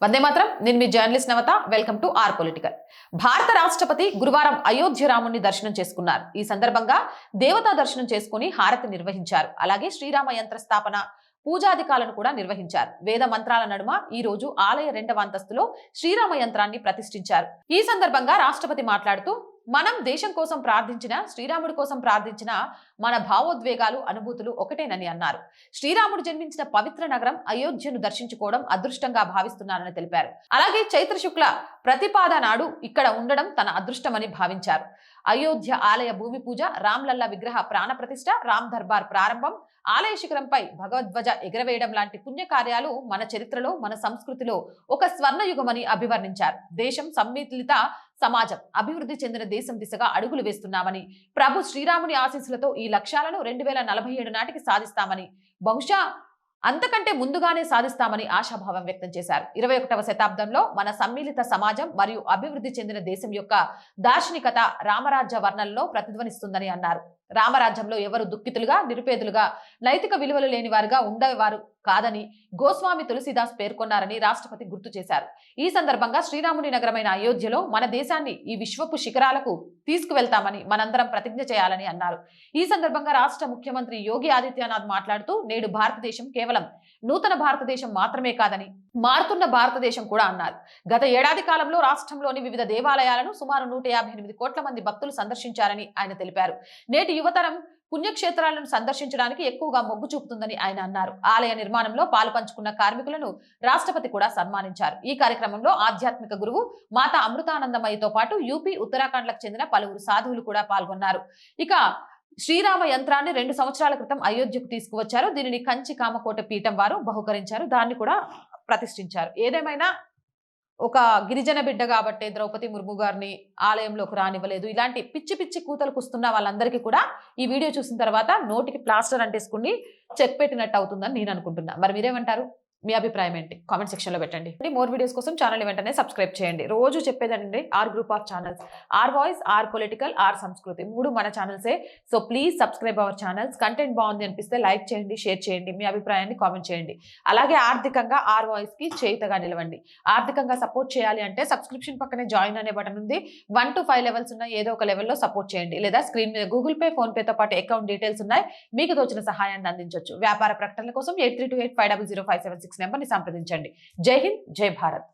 వందే మాత్రం. నేను మీ జర్నలిస్ట్ నవత. Welcome to R political. భారత రాష్ట్రపతి గురువారం అయోధ్య రాముని దర్శనం చేసుకున్నారు. ఈ సందర్భంగా దేవతా దర్శనం చేసుకుని హారతి నిర్వహించారు. అలాగే శ్రీరామ యంత్ర స్థాపన పూజాధికాలను కూడా నిర్వహించారు. వేద మంత్రాల నడుమ ఈ రోజు ఆలయ 2వ అంతస్తులో శ్రీరామ యంత్రాన్ని ప్రతిష్ఠించారు. ఈ సందర్భంగా రాష్ట్రపతి మాట్లాడుతూ, మనం దేశం కోసం ప్రార్థించిన, శ్రీరాముడి కోసం ప్రార్థించిన మన భావోద్వేగాలు, అనుభూతులు ఒకటేనని అన్నారు. శ్రీరాముడు జన్మించిన పవిత్ర నగరం అయోధ్యను దర్శించుకోవడం అదృష్టంగా భావిస్తున్నానని తెలిపారు. అలాగే చైత్ర శుక్ల ప్రతిపాద నాడు ఇక్కడ ఉండడం తన అదృష్టమని భావించారు. అయోధ్య ఆలయ భూమి పూజ, రామ్లల్లా విగ్రహ ప్రాణ ప్రతిష్ఠ, రామ్ దర్బార్ ప్రారంభం, ఆలయ శిఖరంపై భగవద్ధ్వజ ఎగరవేయడం లాంటి పుణ్యకార్యాలు మన చరిత్రలో, మన సంస్కృతిలో ఒక స్వర్ణయుగమని అభివర్ణించారు. దేశం సమ్మిళిత సమాజం, అభివృద్ధి చెందిన దేశం దిశగా అడుగులు వేస్తున్నామని, ప్రభు శ్రీరాముని ఆశీస్సులతో ఈ లక్ష్యాలను 2047 నాటికి సాధిస్తామని, బహుశా అంతకంటే ముందుగానే సాధిస్తామని ఆశాభావం వ్యక్తం చేశారు. 21వ శతాబ్దంలో మన సమ్మిళిత సమాజం మరియు అభివృద్ధి చెందిన దేశం యొక్క దార్శనికత రామరాజ్య వర్ణనలో ప్రతిధ్వనిస్తుందని అన్నారు. రామరాజ్యంలో ఎవరు దుఃఖితులుగా, నిరుపేదలుగా, నైతిక విలువలు లేని వారుగా ఉండేవారు కాదని గోస్వామి తులసిదాస్ పేర్కొన్నారని రాష్ట్రపతి గుర్తు చేశారు. ఈ సందర్భంగా శ్రీరాముని నగరమైన అయోధ్యలో మన దేశాన్ని ఈ విశ్వపు శిఖరాలకు తీసుకువెళ్తామని మనందరం ప్రతిజ్ఞ చేయాలని అన్నారు. ఈ సందర్భంగా రాష్ట్ర ముఖ్యమంత్రి యోగి ఆదిత్యనాథ్ మాట్లాడుతూ, నేడు భారతదేశం కేవలం నూతన భారతదేశం మాత్రమే కాదని మారుతున్న భారతదేశం కూడా అన్నారు. గత ఏడాది కాలంలో రాష్ట్రంలోని వివిధ దేవాలయాలను సుమారు 158 కోట్ల మంది భక్తులు సందర్శించారని ఆయన తెలిపారు. నేటి యువతరం పుణ్యక్షేత్రాలను సందర్శించడానికి ఎక్కువగా మొగ్గు చూపుతుందని ఆయన అన్నారు. ఆలయ నిర్మాణంలో పాలు పంచుకున్న కార్మికులను రాష్ట్రపతి కూడా సన్మానించారు. ఈ కార్యక్రమంలో ఆధ్యాత్మిక గురువు మాతా అమృతానందమయ్యతో పాటు యూపీ, ఉత్తరాఖండ్లకు చెందిన పలువురు సాధువులు కూడా పాల్గొన్నారు. ఇక శ్రీరామ యంత్రాన్ని 2 సంవత్సరాల క్రితం అయోధ్యకు తీసుకువచ్చారు. దీనిని కంచి కామకోట పీఠం వారు బహుకరించారు. దాన్ని కూడా ప్రతిష్ఠించారు. ఏదేమైనా ఒక గిరిజన బిడ్డ కాబట్టి ద్రౌపది ముర్ము గారిని ఆలయంలోకి రానివ్వలేదు. ఇలాంటి పిచ్చి పిచ్చి కూతలు కూస్తున్న వాళ్ళందరికీ కూడా ఈ వీడియో చూసిన తర్వాత నోటికి ప్లాస్టర్ అంటేసుకుని చెక్ పెట్టినట్టు అవుతుందని నేను అనుకుంటున్నా. మరి మీరేమంటారు? మీ అభిప్రాయం ఏంటి? కామెంట్ సెక్షన్ లో పెట్టండి. మోర్ వీడియోస్ కోసం ఛానల్ వెంటనే సబ్స్క్రైబ్ చేయండి. రోజు చెప్పేదండి, R group of channels, R voice, R political, R Samskruthi, 3 మన ఛానల్సే. So please subscribe our channels. Content బాగుంది అనిపిస్తే లైక్ చేయండి, షేర్ చేయండి, మీ అభిప్రాయాన్ని కామెంట్ చేయండి. అలాగే ఆర్థికంగా ఆర్ వాయిస్ కి చేతగా నిలవండి. ఆర్థికంగా సపోర్ట్ చేయాలి అంటే సబ్స్క్రిప్షన్ పక్కనే జాయిన్ అనే బటన్ ఉంది. 1 to 5 లెవెల్స్ ఉన్నాయి. ఏదో ఒక లెవెల్లో సపోర్ట్ చేయండి. లేదా స్క్రీన్ మీద గూగుల్ పే, ఫోన్ పేతో పాటు అకౌంట్ డీటెయిల్స్ ఉన్నాయి. మీకు తోచిన సహాయాన్ని అందించవచ్చు. వ్యాపార ప్రకటనల కోసం 8328500576 నెంబర్ని సంప్రదించండి. జై హింద్, జై భారత్.